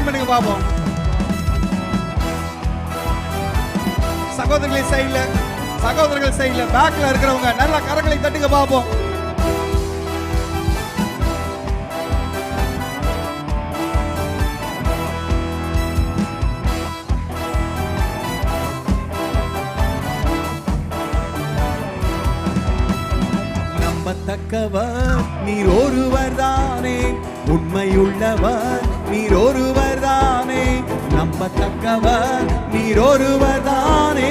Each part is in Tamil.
ஜாயின் பண்ணுங்க பாப்போம். சகோதரர்கள் சைடுல பேக்ல இருக்கிறவங்க நல்ல கரங்களை தட்டுங்க பாப்போம். நம்பத்தக்கவர் நீர் ஒருவர் தானே, உண்மையுள்ளவர் நீர் ஒருவர் தானே. நம்பத்தக்கவர் நீர் ஒருவர் தானே,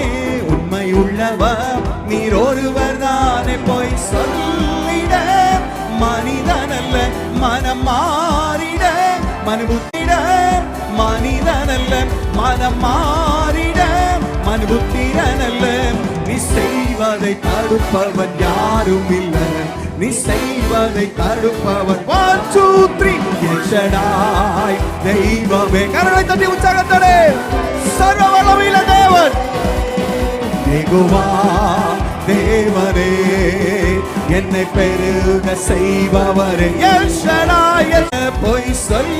உண்மையுள்ளவர் நீர் ஒருவர் தானே. போய் சொல்லிட மனிதனல்ல, மனம் மாறிட மனுபுத்திட மனிதனல்ல, மனம் மாறிட மனுபுத்திரனல்ல. நீ செய்வதை தடுப்பவன் யாரும் இல்லை, நீ செய்வதை தடுப்பவன் 1 2 3 எல்ஷடாய் தெய்வமே. கரங்களை தட்டி உற்சாகத்தோடு சர்வ வல்லமையுள்ள தேவன் யெகோவா தேவனே, என்னை பெருக செய்பவரே எல்ஷடாய். போய் சொல்